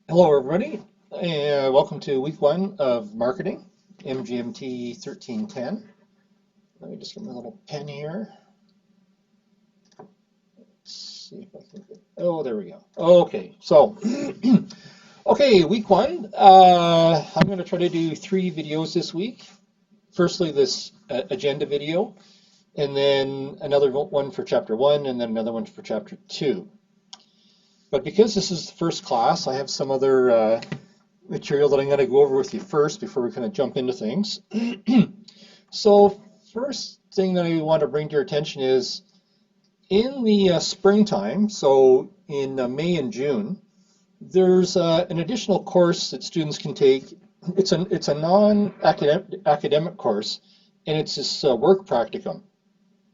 Hello, everybody, and welcome to week one of marketing, MGMT 1310. Let me just get my little pen here. Let's see if I can get, oh, there we go. Okay, so, okay, week one. I'm going to try to do 3 videos this week. Firstly, this agenda video, and then another one for chapter 1, and then another one for chapter 2. But because this is the first class, I have some other material that I'm going to go over with you first before we kind of jump into things. So first thing that I want to bring to your attention is in the springtime, so in May and June, there's an additional course that students can take. It's a non-academic course, and it's this work practicum.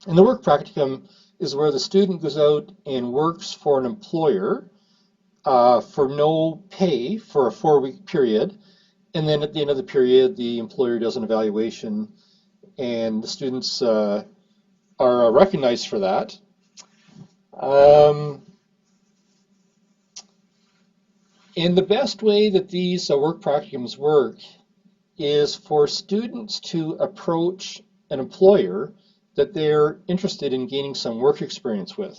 And the work practicum is where the student goes out and works for an employer for no pay for a 4-week period. And then at the end of the period, the employer does an evaluation, and the students are recognized for that. And the best way that these work practicums work is for students to approach an employer that they're interested in gaining some work experience with.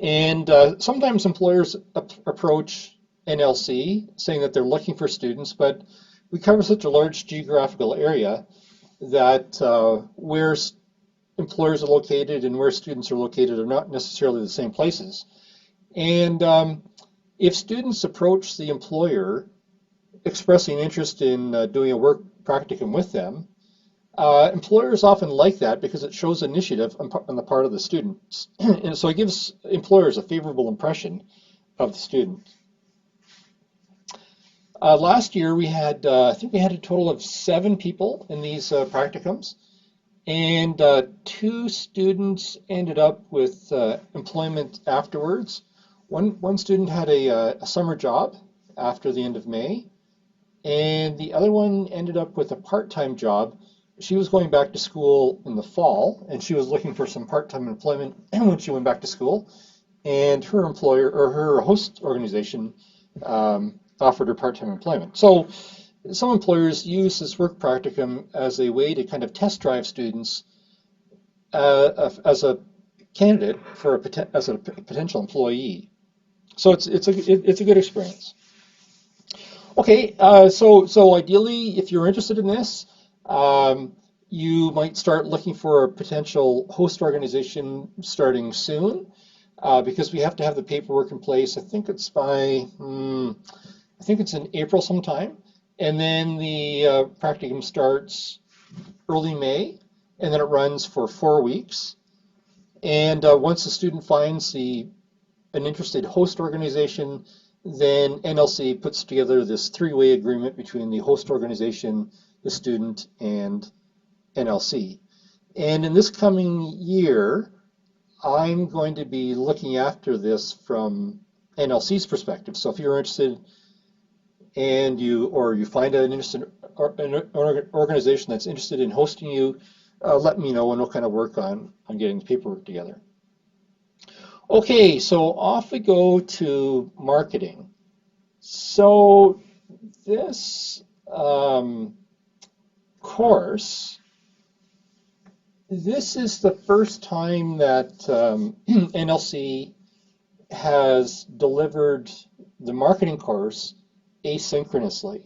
And sometimes employers approach NLC saying that they're looking for students, but we cover such a large geographical area that where employers are located and where students are located are not necessarily the same places. And if students approach the employer expressing interest in doing a work practicum with them, employers often like that because it shows initiative on the part of the students. And so it gives employers a favorable impression of the student. Last year we had, I think we had a total of 7 people in these practicums, and 2 students ended up with employment afterwards. One student had a summer job after the end of May, and the other one ended up with a part-time job. She was going back to school in the fall, and she was looking for some part-time employment when she went back to school, and her employer, or her host organization, offered her part-time employment. So some employers use this work practicum as a way to kind of test drive students as a candidate for as a potential employee. So it's a good experience. Okay, so ideally, if you're interested in this, you might start looking for a potential host organization starting soon, because we have to have the paperwork in place. I think it's I think it's in April sometime, and then the practicum starts early May, and then it runs for 4 weeks. And once the student finds an interested host organization, then NLC puts together this 3-way agreement between the host organization, the student, and NLC. And in this coming year, I'm going to be looking after this from NLC's perspective. So if you're interested and you find an organization that's interested in hosting you, let me know and we'll kind of work on getting the paperwork together. Okay, so off we go to marketing. So this course, this is the first time that NLC has delivered the marketing course asynchronously.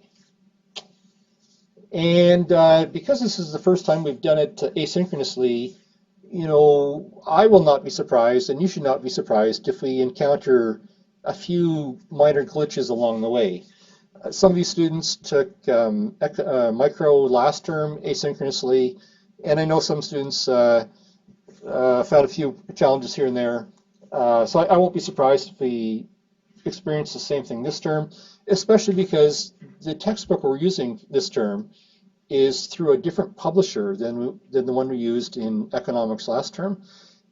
And because this is the first time we've done it asynchronously, I will not be surprised, and you should not be surprised if we encounter a few minor glitches along the way. Some of these students took micro last term asynchronously, and I know some students found a few challenges here and there. So I won't be surprised if we experience the same thing this term, especially because the textbook we're using this term is through a different publisher than the one we used in economics last term.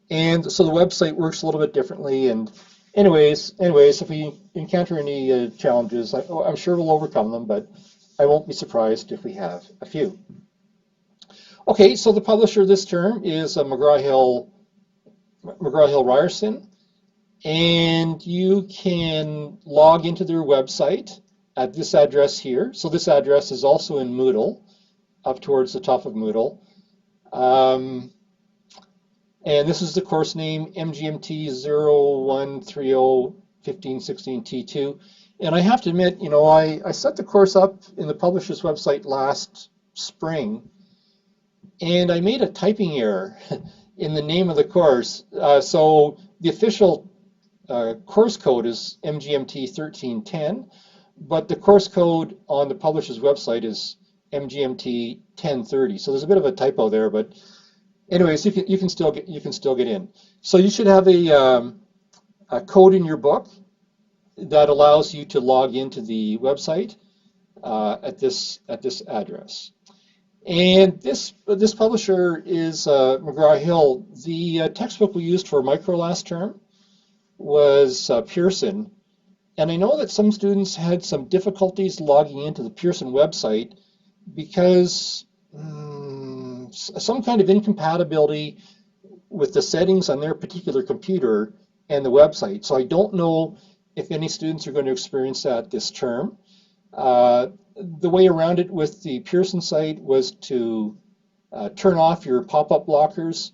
And so the website works a little bit differently. And anyways, if we encounter any challenges, I'm sure we'll overcome them, but I won't be surprised if we have a few. Okay, so the publisher this term is McGraw-Hill Ryerson. and you can log into their website at this address here. So this address is also in Moodle, up towards the top of Moodle. Um, and this is the course name, MGMT 01301516T2. And I have to admit, I set the course up in the publisher's website last spring, and I made a typing error in the name of the course. So the official course code is MGMT 1310, but the course code on the publisher's website is MGMT 1030. So there's a bit of a typo there, but anyways, you can still get in. So you should have a code in your book that allows you to log into the website at this address. And this publisher is McGraw-Hill. The textbook we used for micro last term was Pearson. And I know that some students had some difficulties logging into the Pearson website because some kind of incompatibility with the settings on their particular computer and the website. So I don't know if any students are going to experience that this term. The way around it with the Pearson site was to turn off your pop-up blockers.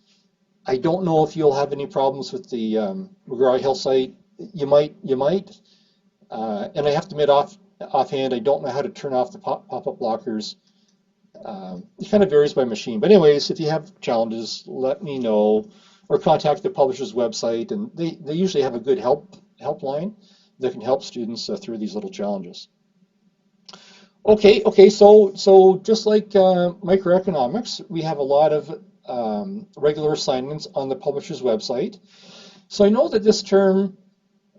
I don't know if you'll have any problems with the McGraw-Hill site. You might. And I have to admit offhand, I don't know how to turn off the pop-up blockers. It kind of varies by machine. But anyways, if you have challenges, let me know, or contact the publisher's website, and they usually have a good helpline that can help students through these little challenges. Okay, so just like microeconomics, we have a lot of regular assignments on the publisher's website. So I know that this term,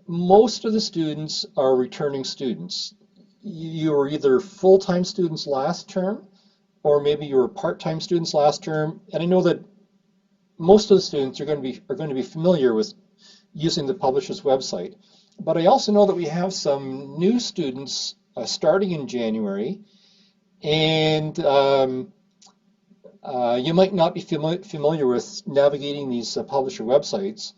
most of the students are returning students. You were either full-time students last term, or maybe you were part-time students last term, and I know that most of the students are going to be familiar with using the publisher's website. But I also know that we have some new students starting in January, and you might not be familiar with navigating these publisher websites.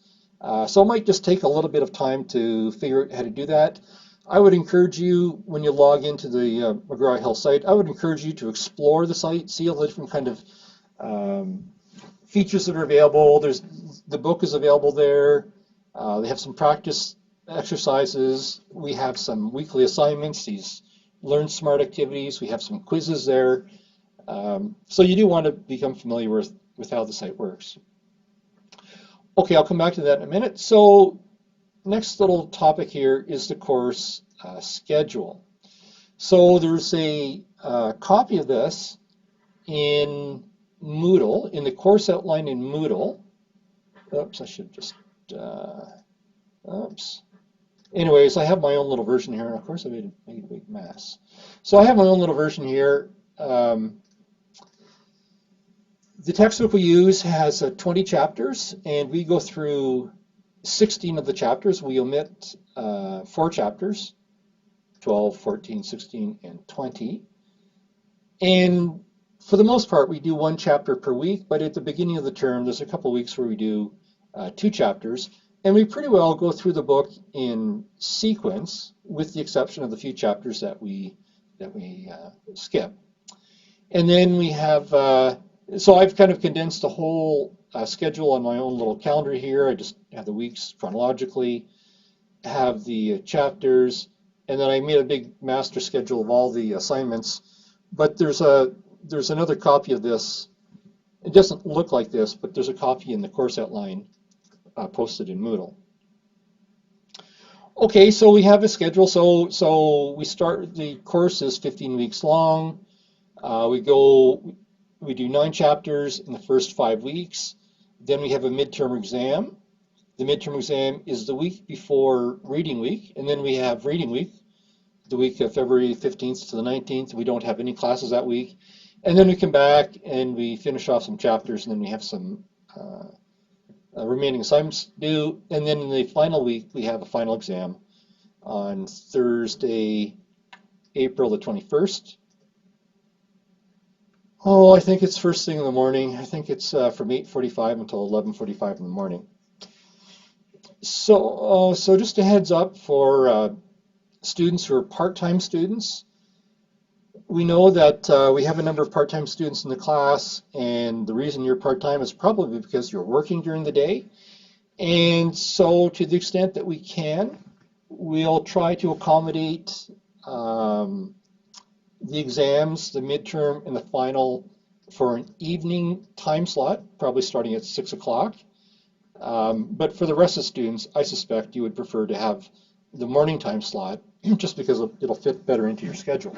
So it might just take a little bit of time to figure out how to do that. I would encourage you, when you log into the McGraw-Hill site, I would encourage you to explore the site, see all the different kind of features that are available. The book is available there. They have some practice exercises. We have some weekly assignments, these Learn Smart activities. We have some quizzes there. So you do want to become familiar with how the site works. Okay, I'll come back to that in a minute. So next little topic here is the course schedule. So there's a copy of this in Moodle, in the course outline in Moodle. Oops, I should just, oops. Anyways, I have my own little version here, and of course I made a big mess. So I have my own little version here. The textbook we use has 20 chapters, and we go through 16 of the chapters. We omit 4 chapters, 12, 14, 16, and 20. And for the most part, we do 1 chapter per week, but at the beginning of the term, there's a couple weeks where we do 2 chapters. And we pretty well go through the book in sequence, with the exception of the few chapters that we skip. And then we have, so I've kind of condensed the whole schedule on my own little calendar here. I just have the weeks chronologically, have the chapters, and then I made a big master schedule of all the assignments. But there's another copy of this. It doesn't look like this, but there's a copy in the course outline posted in Moodle. Okay, so we have a schedule. So we start, the course is 15 weeks long. We do 9 chapters in the first 5 weeks. Then we have a midterm exam. The midterm exam is the week before reading week, and then we have reading week, the week of February 15th to the 19th. We don't have any classes that week. And then we come back and we finish off some chapters, and then we have some remaining assignments due. And then in the final week, we have a final exam on Thursday, April the 21st. Oh, I think it's first thing in the morning. I think it's from 8:45 until 11:45 in the morning. So just a heads up for students who are part-time students. We know that we have a number of part-time students in the class, and the reason you're part-time is probably because you're working during the day. And so to the extent that we can, we'll try to accommodate the exams, the midterm, and the final for an evening time slot, probably starting at 6 o'clock. But for the rest of the students, I suspect you would prefer to have the morning time slot just because it'll fit better into your schedule.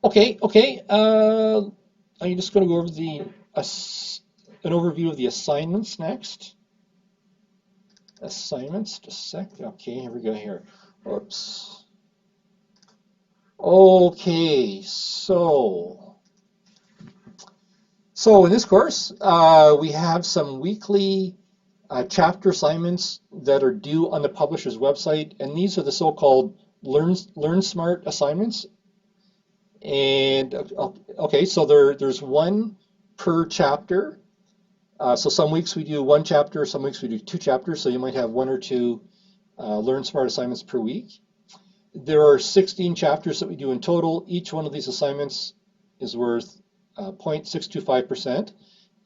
Okay. I'm just going to go over an overview of the assignments next. Assignments, just a sec. Okay, here we go here. Oops. Okay, so in this course, we have some weekly chapter assignments that are due on the publisher's website, and these are the so-called Learn Smart assignments. And okay, so there's one per chapter. So some weeks we do one chapter, some weeks we do two chapters, so you might have one or two Learn Smart assignments per week. There are 16 chapters that we do in total. Each one of these assignments is worth 0.625%.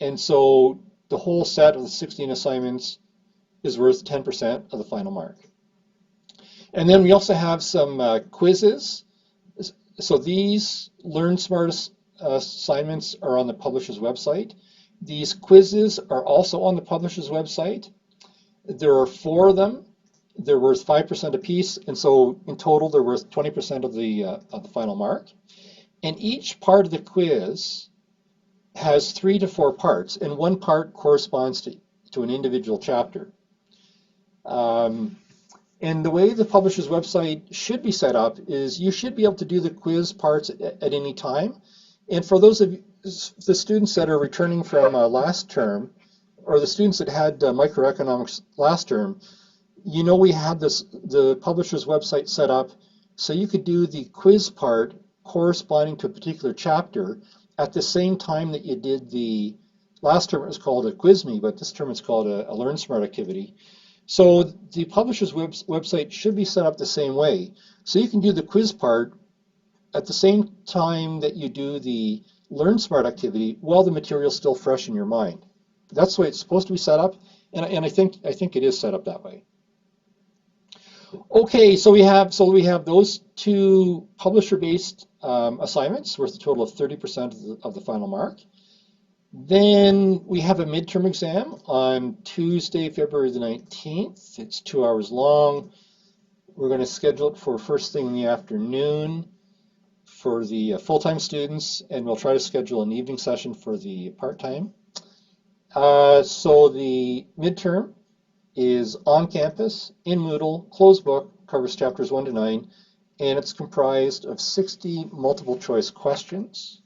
And so the whole set of the 16 assignments is worth 10% of the final mark. And then we also have some quizzes. So these Learn Smart assignments are on the publisher's website. These quizzes are also on the publisher's website. There are 4 of them. They're worth 5% apiece, and so in total they're worth 20% of the final mark. And each part of the quiz has 3 to 4 parts, and one part corresponds to an individual chapter. And the way the publisher's website should be set up is you should be able to do the quiz parts at any time. And for those of the students that are returning from last term, or the students that had microeconomics last term, you know we had the publisher's website set up so you could do the quiz part corresponding to a particular chapter at the same time that you did the last term. It was called a Quiz Me, but this term it's called a Learn Smart activity. So the publisher's website should be set up the same way. So you can do the quiz part at the same time that you do the Learn Smart activity while the material is still fresh in your mind. That's the way it's supposed to be set up, and I think it is set up that way. Okay, so we have those 2 publisher-based assignments worth a total of 30% of the final mark. Then we have a midterm exam on Tuesday, February the 19th. It's 2 hours long. We're going to schedule it for first thing in the afternoon for the full-time students, and we'll try to schedule an evening session for the part-time. So the midterm is on campus, in Moodle, closed book, covers chapters 1 to 9, and it's comprised of 60 multiple choice questions.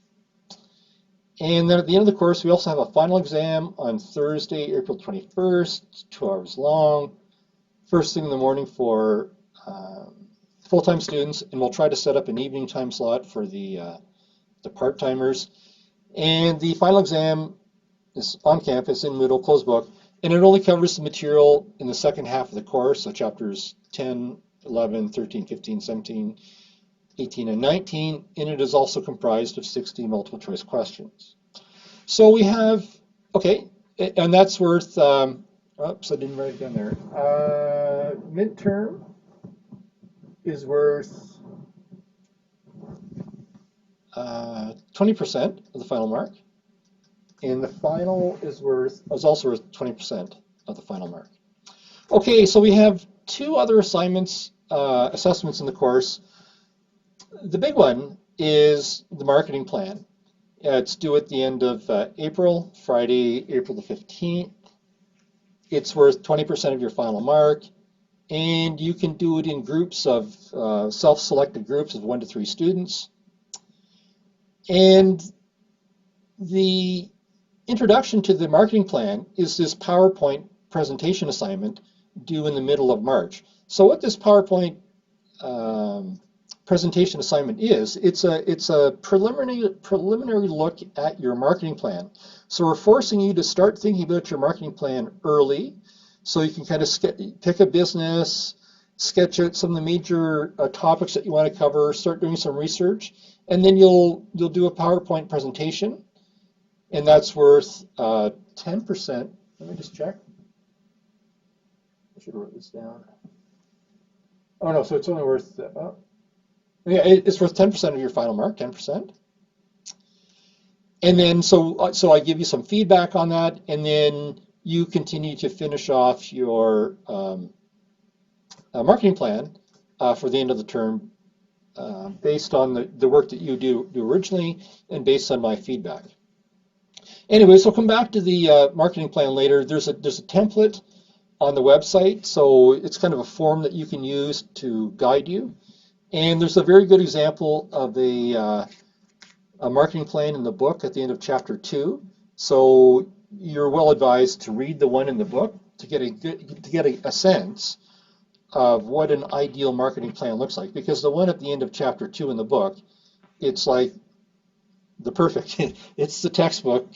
And then at the end of the course, we also have a final exam on Thursday, April 21st, 2 hours long, first thing in the morning for full-time students, and we'll try to set up an evening time slot for the part-timers. And the final exam is on campus, in Moodle, closed book, and it only covers the material in the second half of the course, so chapters 10, 11, 13, 15, 17, 18, and 19, and it is also comprised of 60 multiple choice questions. So we have, okay, and that's worth, oops, I didn't write it down there. Midterm is worth 20% of the final mark, and the final is also worth 20% of the final mark. Okay, so we have 2 other assessments in the course. The big one is the marketing plan. It's due at the end of April, Friday, April the 15th. It's worth 20% of your final mark, and you can do it in groups of self-selected groups of 1 to 3 students. And the introduction to the marketing plan is this PowerPoint presentation assignment due in the middle of March. So what this PowerPoint presentation assignment is, it's a preliminary look at your marketing plan. So we're forcing you to start thinking about your marketing plan early So you can kind of pick a business, sketch out some of the major topics that you want to cover, start doing some research, and then you'll do a PowerPoint presentation, and that's worth 10%. Let me just check. I should have wrote this down. Oh no, so it's only worth yeah, it's worth 10% of your final mark, 10%. And then so I give you some feedback on that, and then you continue to finish off your marketing plan for the end of the term based on the work that you do originally and based on my feedback. Anyway, so come back to the marketing plan later. There's a template on the website, so it's kind of a form that you can use to guide you. And there's a very good example of a marketing plan in the book at the end of chapter 2. So you're well advised to read the one in the book to get a sense of what an ideal marketing plan looks like. Because the one at the end of chapter 2 in the book, it's like the perfect. It's the textbook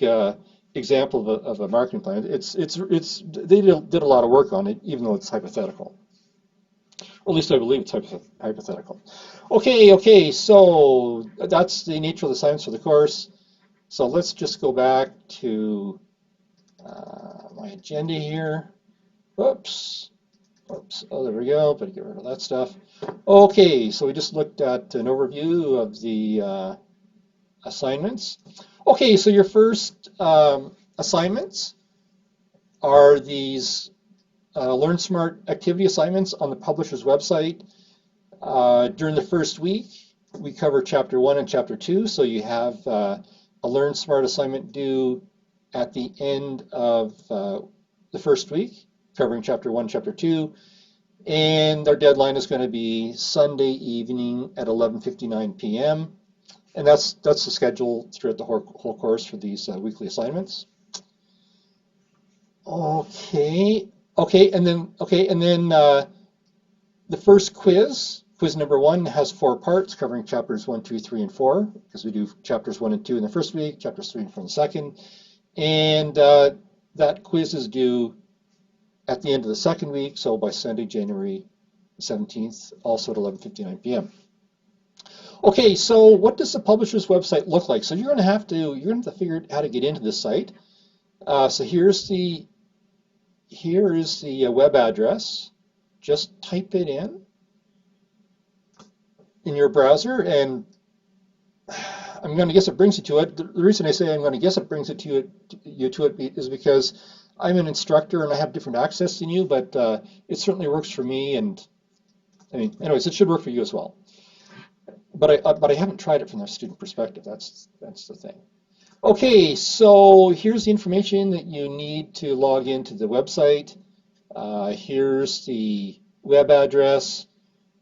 example of a marketing plan. They did a lot of work on it, even though it's hypothetical. Or at least I believe it's hypothetical. Okay, so that's the nature of the assignments for the course. So let's just go back to my agenda here. Oops. Oh, there we go. Better get rid of that stuff. Okay, so we just looked at an overview of the assignments. Okay, so your first assignments are these Learn Smart activity assignments on the publisher's website. During the first week, we cover Chapter 1 and Chapter 2, so you have a Learn Smart assignment due at the end of the first week, covering Chapter 1, Chapter 2, and our deadline is going to be Sunday evening at 11:59 p.m., and that's the schedule throughout the whole course for these weekly assignments. Okay, and then the first quiz number 1 has 4 parts covering chapters 1, 2, 3, and 4, because we do chapters 1 and 2 in the first week, chapters 3 and 4 in the second, and that quiz is due at the end of the second week, so by Sunday, January 17th, also at 11:59 p.m. Okay, so what does the publisher's website look like? So you're going to have to figure out how to get into this site. So here is the web address. Just type it in your browser, and I'm going to guess it brings you to it. The reason I say I'm going to guess it brings it to you is because I'm an instructor and I have different access than you, but it certainly works for me, and I mean, anyways, it should work for you as well. But I haven't tried it from the student perspective. That's the thing. Okay, so here's the information that you need to log into the website. Here's the web address.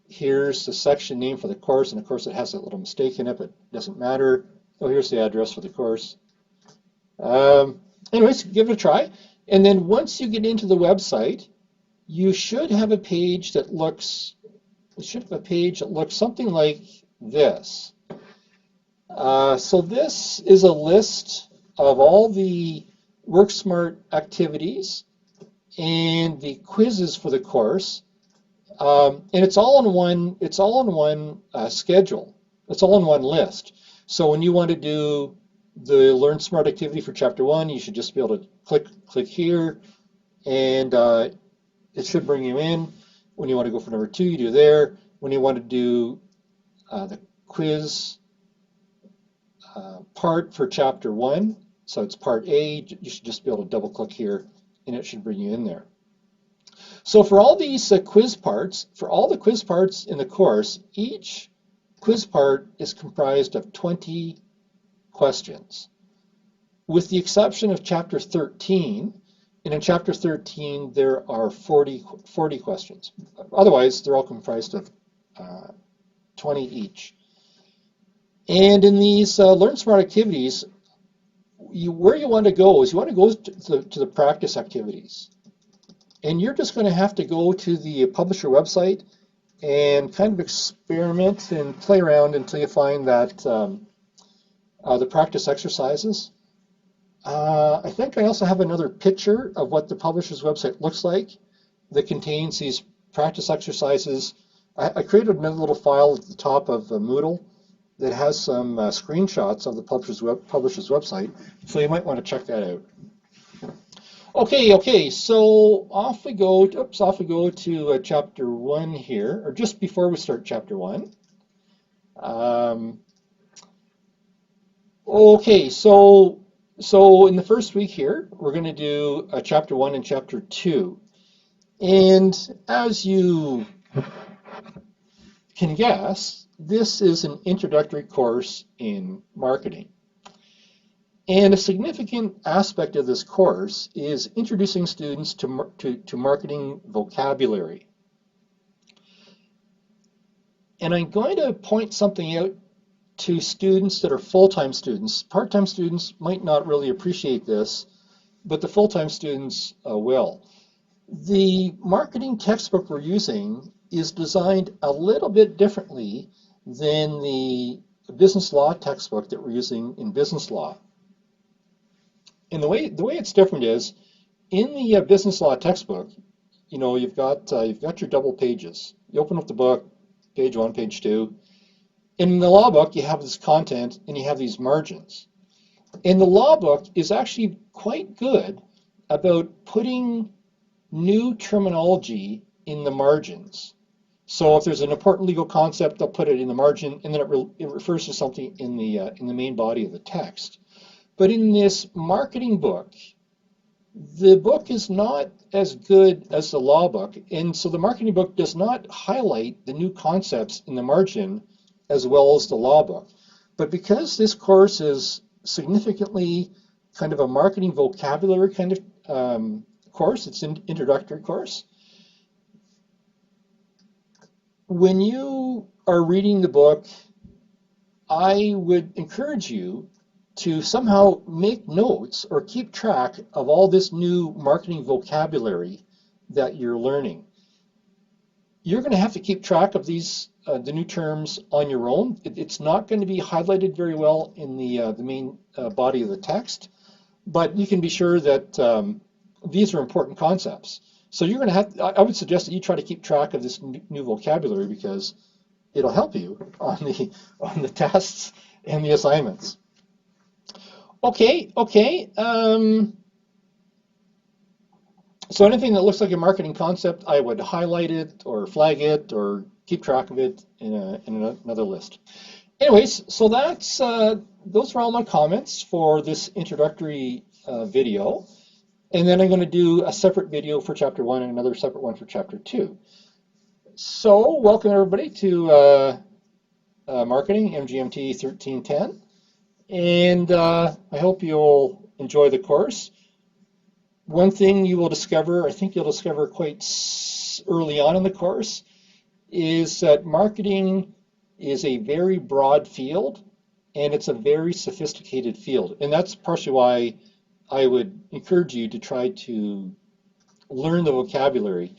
Here's the section name for the course, and of course it has a little mistake in it, but it doesn't matter. Oh, here's the address for the course. Anyways, give it a try. And then once you get into the website, you should have a page that looks something like this. So this is a list of all the WorkSmart activities and the quizzes for the course, and it's all in one schedule. It's all in one list. So when you want to do the Learn Smart activity for Chapter 1, you should just be able to click here, and it should bring you in. When you want to go for number 2, you do there. When you want to do the quiz part for Chapter 1, so it's Part A, you should just be able to double click here, and it should bring you in there. So for all these quiz parts, for all the quiz parts in the course, each quiz part is comprised of 20 questions, with the exception of Chapter 13. And in Chapter 13, there are 40 questions. Otherwise, they're all comprised of 20 each. And in these Learn Smart activities, where you want to go is you want to go to the practice activities. And you're just going to have to go to the publisher website and kind of experiment and play around until you find that the practice exercises I think I also have another picture of what the publisher's website looks like that contains these practice exercises. I created another little file at the top of Moodle that has some screenshots of the publisher's website, so you might want to check that out. Okay, so off we go. Off we go to chapter 1 here, or just before we start chapter 1. Okay, so in the first week here, we're going to do chapter 1 and chapter 2. And as you can guess, this is an introductory course in marketing. And a significant aspect of this course is introducing students to marketing vocabulary. And I'm going to point something out to students that are full-time students. Part-time students might not really appreciate this, but the full-time students will. The marketing textbook we're using is designed a little bit differently than the business law textbook that we're using in business law. And the way it's different is, in the business law textbook, you know, you've got your double pages. You open up the book, page 1, page 2. In the law book, you have this content and you have these margins. And the law book is actually quite good about putting new terminology in the margins. So if there's an important legal concept, they'll put it in the margin, and then it refers to something in the main body of the text. But in this marketing book, the book is not as good as the law book, and so the marketing book does not highlight the new concepts in the margin as well as the law book. But because this course is significantly kind of a marketing vocabulary kind of course, it's an introductory course, when you are reading the book, I would encourage you to somehow make notes or keep track of all this new marketing vocabulary that you're learning. You're going to have to keep track of these the new terms on your own. It's not going to be highlighted very well in the main body of the text, but you can be sure that these are important concepts. So you're going to have, I would suggest that you try to keep track of this new vocabulary because it'll help you on the tests and the assignments. Okay. So anything that looks like a marketing concept, I would highlight it or flag it or keep track of it in another list. Anyways, so that's those are all my comments for this introductory video. And then I'm going to do a separate video for chapter 1 and another separate one for chapter 2. So welcome everybody to Marketing MGMT 1310. And I hope you'll enjoy the course. One thing you will discover, I think you'll discover quite early on in the course, is that marketing is a very broad field and it's a very sophisticated field. And that's partially why I would encourage you to try to learn the vocabulary.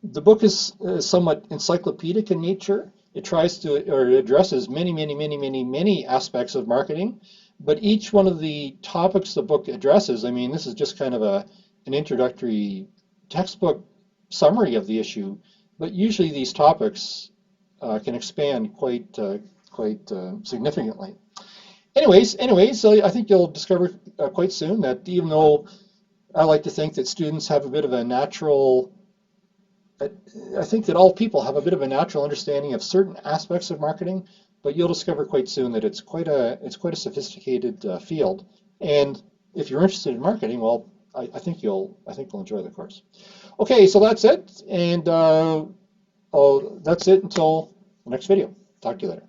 The book is somewhat encyclopedic in nature. It tries to, or it addresses many aspects of marketing, but each one of the topics the book addresses, I mean, this is just kind of an introductory textbook summary of the issue, but usually these topics can expand quite significantly. Anyways, so I think you'll discover quite soon that even though I like to think that students have a bit of a natural, I think that all people have a bit of a natural understanding of certain aspects of marketing, but you'll discover quite soon that it's quite a sophisticated field. And if you're interested in marketing, well, I think you'll enjoy the course. Okay, so that's it, and that's it until the next video. Talk to you later.